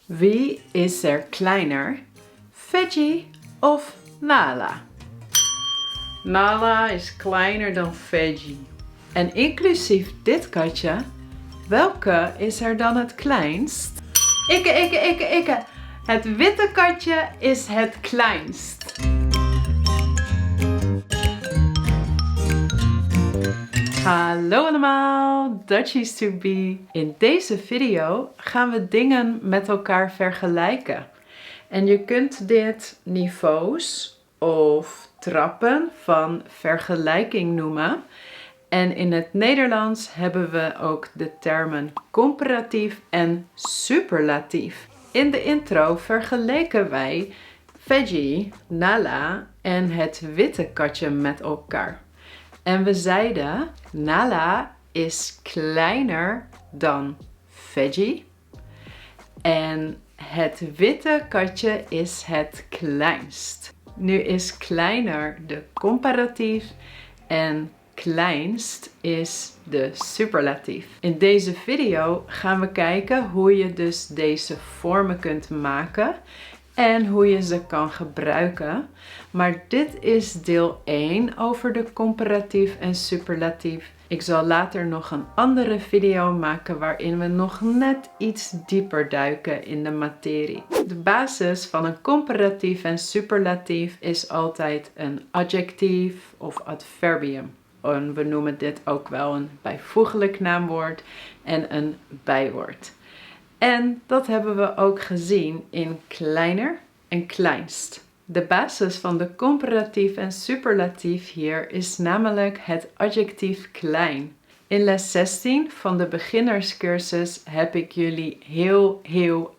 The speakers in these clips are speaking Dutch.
Wie is er kleiner, Veggie of Nala? Nala is kleiner dan Veggie. En inclusief dit katje, welke is er dan het kleinst? Ikke. Het witte katje is het kleinst. Hallo allemaal, Dutchies to be. In deze video gaan we dingen met elkaar vergelijken. En je kunt dit niveaus of trappen van vergelijking noemen. En in het Nederlands hebben we ook de termen comparatief en superlatief. In de intro vergeleken wij Veggie, Nala en het witte katje met elkaar. En we zeiden, Nala is kleiner dan Veggie. En het witte katje is het kleinst. Nu is kleiner de comparatief en kleinst is de superlatief. In deze video gaan we kijken hoe je dus deze vormen kunt maken en hoe je ze kan gebruiken. Maar dit is deel 1 over de comparatief en superlatief. Ik zal later nog een andere video maken waarin we nog net iets dieper duiken in de materie. De basis van een comparatief en superlatief is altijd een adjectief of adverbium. En we noemen dit ook wel een bijvoeglijk naamwoord en een bijwoord. En dat hebben we ook gezien in kleiner en kleinst. De basis van de comparatief en superlatief hier is namelijk het adjectief klein. In les 16 van de beginnerscursus heb ik jullie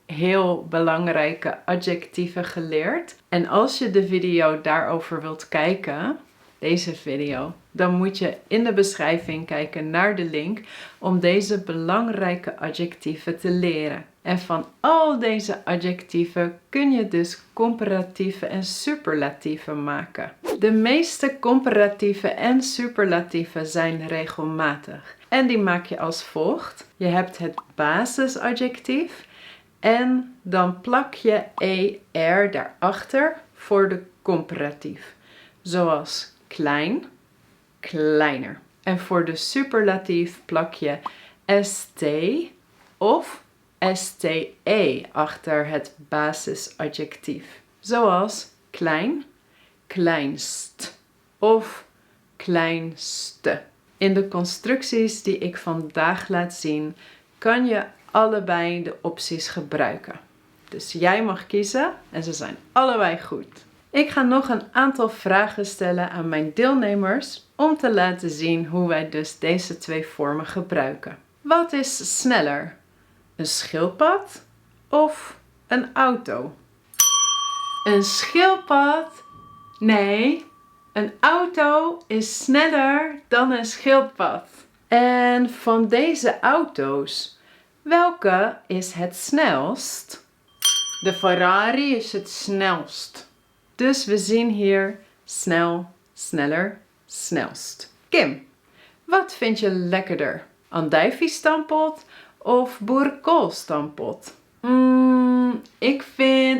heel belangrijke adjectieven geleerd. En als je de video daarover wilt kijken, deze video, dan moet je in de beschrijving kijken naar de link om deze belangrijke adjectieven te leren. En van al deze adjectieven kun je dus comparatieve en superlatieven maken. De meeste comparatieve en superlatieven zijn regelmatig. En die maak je als volgt. Je hebt het basisadjectief en dan plak je er daarachter voor de comparatief. Zoals klein, kleiner. En voor de superlatief plak je st of ste achter het basisadjectief. Zoals klein, kleinst of kleinste. In de constructies die ik vandaag laat zien, kan je allebei de opties gebruiken. Dus jij mag kiezen en ze zijn allebei goed. Ik ga nog een aantal vragen stellen aan mijn deelnemers om te laten zien hoe wij dus deze twee vormen gebruiken. Wat is sneller? Een schildpad of een auto? Een schildpad? Nee, een auto is sneller dan een schildpad. En van deze auto's, welke is het snelst? De Ferrari is het snelst. Dus we zien hier snel, sneller, snelst. Kim, wat vind je lekkerder? Andijviestampot of boerenkoolstampot? Ik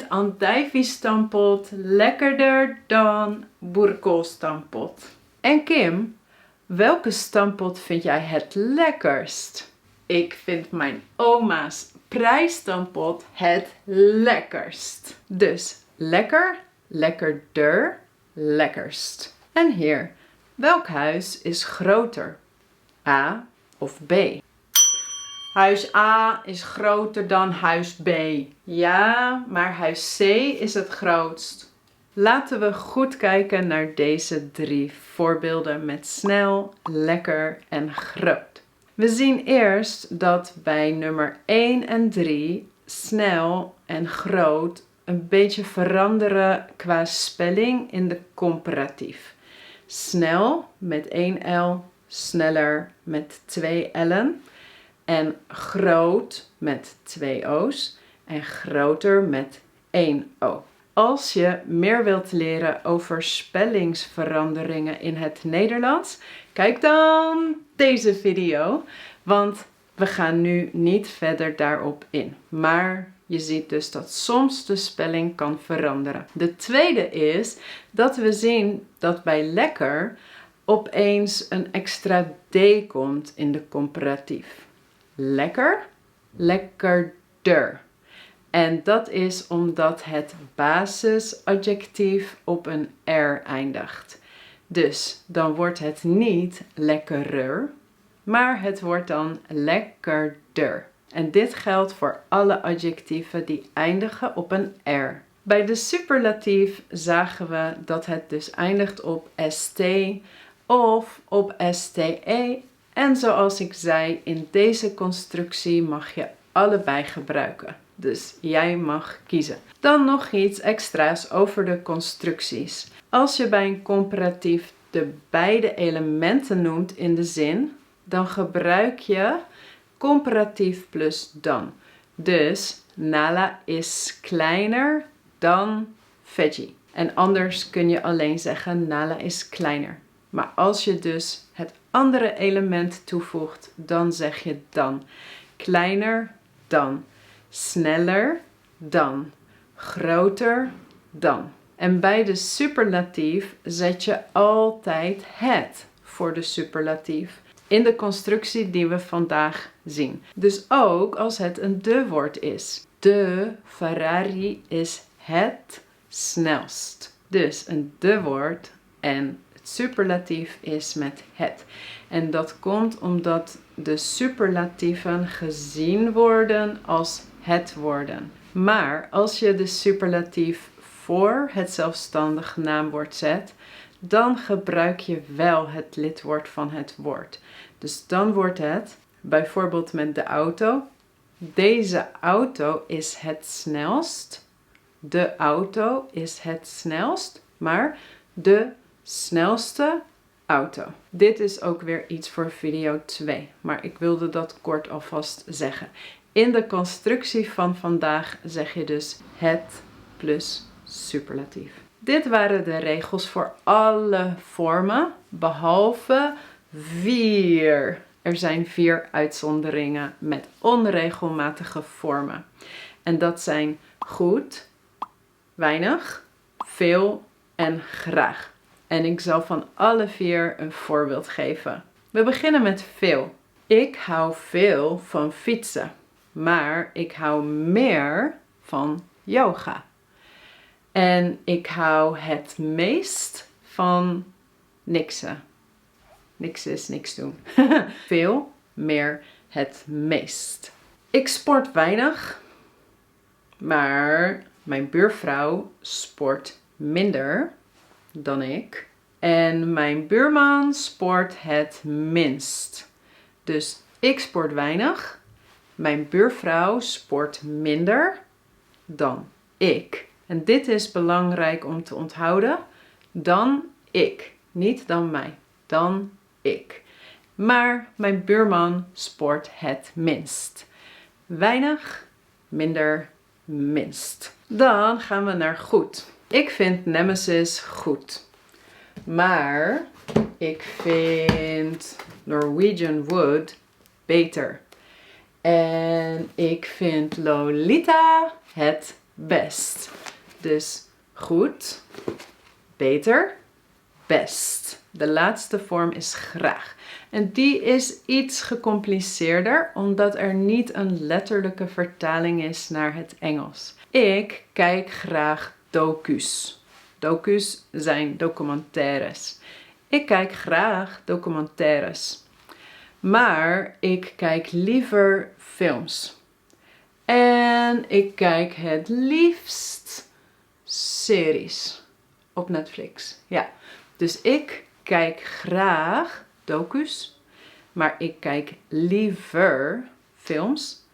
andijviestampot andijviestampot lekkerder dan boerenkoolstampot. En Kim, welke stampot vind jij het lekkerst? Ik vind mijn oma's prijsstampot het lekkerst. Dus lekker, lekkerder, lekkerst. En hier, welk huis is groter? A of B? Huis A is groter dan huis B. Ja, maar huis C is het grootst. Laten we goed kijken naar deze 3 voorbeelden met snel, lekker en groot. We zien eerst dat bij nummer 1 en 3 snel en groot een beetje veranderen qua spelling in de comparatief. Snel met 1 L, sneller met 2 L'en. En groot met 2 O's en groter met 1 O. Als je meer wilt leren over spellingsveranderingen in het Nederlands, kijk dan deze video, want we gaan nu niet verder daarop in. Maar Je ziet dus dat soms de spelling kan veranderen. De tweede is dat we zien dat bij lekker opeens een extra D komt in de comparatief. Lekker, lekkerder. En dat is omdat het basisadjectief op een R eindigt. Dus dan wordt het niet lekkerer, maar het wordt dan lekkerder. En dit geldt voor alle adjectieven die eindigen op een R. Bij de superlatief zagen we dat het dus eindigt op st of op ste. En zoals ik zei, in deze constructie mag je allebei gebruiken. Dus jij mag kiezen. Dan nog iets extra's over de constructies. Als je bij een comparatief de beide elementen noemt in de zin, dan gebruik je comparatief plus dan. Dus Nala is kleiner dan veggie. En anders kun je alleen zeggen Nala is kleiner. Maar als je dus het andere element toevoegt, dan zeg je dan. Kleiner dan. Sneller dan. Groter dan. En bij de superlatief zet je altijd het voor de superlatief. In de constructie die we vandaag zien. Dus ook als het een de-woord is. De Ferrari is het snelst. Dus een de-woord en het superlatief is met het. En dat komt omdat de superlatieven gezien worden als het woorden. Maar als je de superlatief voor het zelfstandig naamwoord zet, dan gebruik je wel het lidwoord van het woord. Dus dan wordt het, bijvoorbeeld met de auto, deze auto is het snelst. De auto is het snelst, maar de snelste auto. Dit is ook weer iets voor video 2, maar ik wilde dat kort alvast zeggen. In de constructie van vandaag zeg je dus het plus superlatief. Dit waren de regels voor alle vormen, behalve 4. Er zijn 4 uitzonderingen met onregelmatige vormen. En dat zijn goed, weinig, veel en graag. En ik zal van alle 4 een voorbeeld geven. We beginnen met veel. Ik hou veel van fietsen, maar ik hou meer van yoga. En ik hou het meest van niksen. Niks is niks doen. Veel, meer, het meest. Ik sport weinig, maar mijn buurvrouw sport minder dan ik. En mijn buurman sport het minst. Dus ik sport weinig, mijn buurvrouw sport minder dan ik. En dit is belangrijk om te onthouden. Dan ik, niet dan mij, dan ik. Maar mijn buurman sport het minst. Weinig, minder, minst. Dan gaan we naar goed. Ik vind Nemesis goed. Maar ik vind Norwegian Wood beter. En ik vind Lolita het best. Dus goed, beter, best. De laatste vorm is graag. En die is iets gecompliceerder, omdat er niet een letterlijke vertaling is naar het Engels. Ik kijk graag docu's. Docu's zijn documentaires. Ik kijk graag documentaires. Maar ik kijk liever films. En ik kijk het liefst series op Netflix. Ja, dus ik kijk graag docu's, maar ik kijk liever films.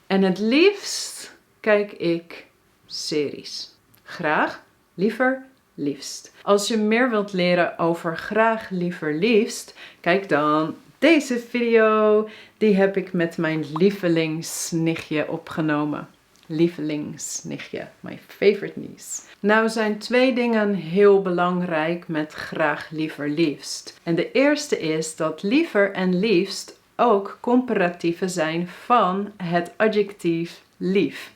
En het liefst kijk ik series. Graag, liever, liefst. Als je meer wilt leren over graag, liever, liefst, kijk dan deze video. Die heb ik met mijn lievelingsnichtje opgenomen. Lievelingsnichtje, my favorite niece. Nou zijn 2 dingen heel belangrijk met graag, liever, liefst. En de eerste is dat liever en liefst ook comparatieven zijn van het adjectief lief.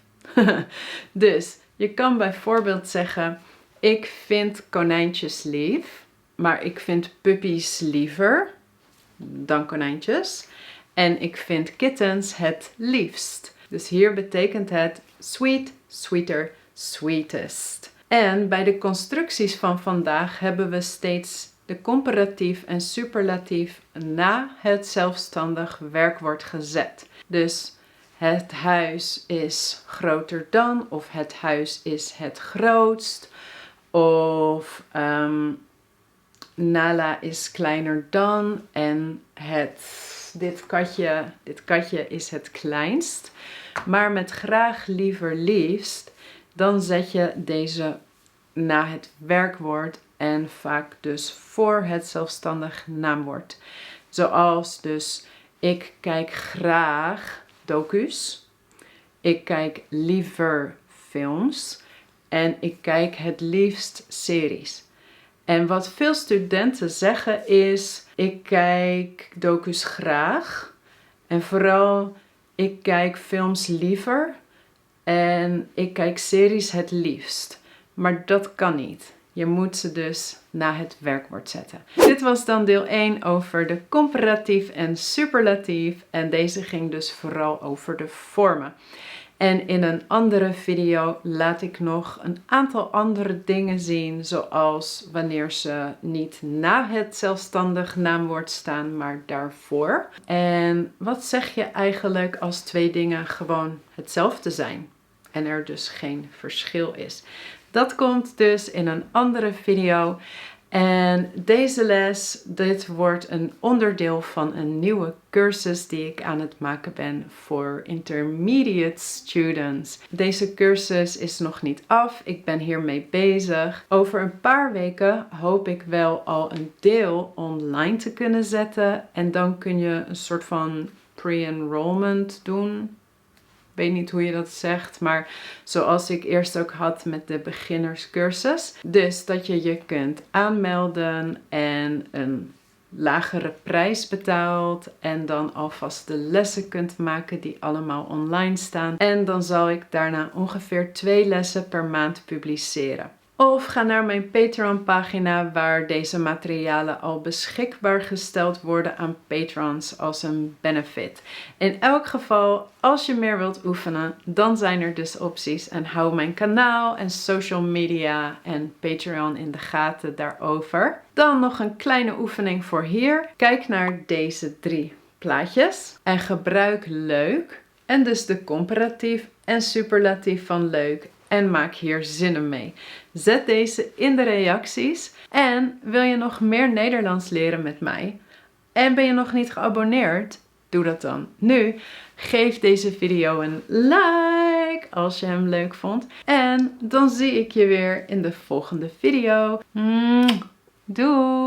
Dus je kan bijvoorbeeld zeggen, ik vind konijntjes lief, maar ik vind puppies liever dan konijntjes. En ik vind kittens het liefst. Dus hier betekent het sweet, sweeter, sweetest. En bij de constructies van vandaag hebben we steeds de comparatief en superlatief na het zelfstandig werkwoord gezet. Dus het huis is groter dan, of het huis is het grootst, of Nala is kleiner dan en dit katje is het kleinst. Maar met graag, liever, liefst, dan zet je deze na het werkwoord en vaak dus voor het zelfstandig naamwoord. Zoals dus, ik kijk graag docu's, ik kijk liever films en ik kijk het liefst series. En wat veel studenten zeggen is, ik kijk docu's graag en vooral ik kijk films liever en ik kijk series het liefst. Maar dat kan niet. Je moet ze dus na het werkwoord zetten. Dit was dan deel 1 over de comparatief en superlatief. En deze ging dus vooral over de vormen. En in een andere video laat ik nog een aantal andere dingen zien. Zoals wanneer ze niet na het zelfstandig naamwoord staan, maar daarvoor. En wat zeg je eigenlijk als twee dingen gewoon hetzelfde zijn? En er dus geen verschil is. Dat komt dus in een andere video. En deze les, dit wordt een onderdeel van een nieuwe cursus die ik aan het maken ben voor intermediate students. Deze cursus is nog niet af. Ik ben hiermee bezig. Over een paar weken hoop ik wel al een deel online te kunnen zetten. En dan kun je een soort van pre-enrollment doen. Ik weet niet hoe je dat zegt, maar zoals ik eerst ook had met de beginnerscursus. Dus dat je je kunt aanmelden en een lagere prijs betaalt en dan alvast de lessen kunt maken die allemaal online staan. En dan zal ik daarna ongeveer 2 lessen per maand publiceren. Of ga naar mijn Patreon pagina waar deze materialen al beschikbaar gesteld worden aan patrons als een benefit. In elk geval, als je meer wilt oefenen, dan zijn er dus opties. En hou mijn kanaal en social media en Patreon in de gaten daarover. Dan nog een kleine oefening voor hier. Kijk naar deze 3 plaatjes en gebruik leuk. En dus de comparatief en superlatief van leuk. En maak hier zinnen mee. Zet deze in de reacties. En wil je nog meer Nederlands leren met mij? En ben je nog niet geabonneerd? Doe dat dan nu. Geef deze video een like als je hem leuk vond. En dan zie ik je weer in de volgende video. Doei!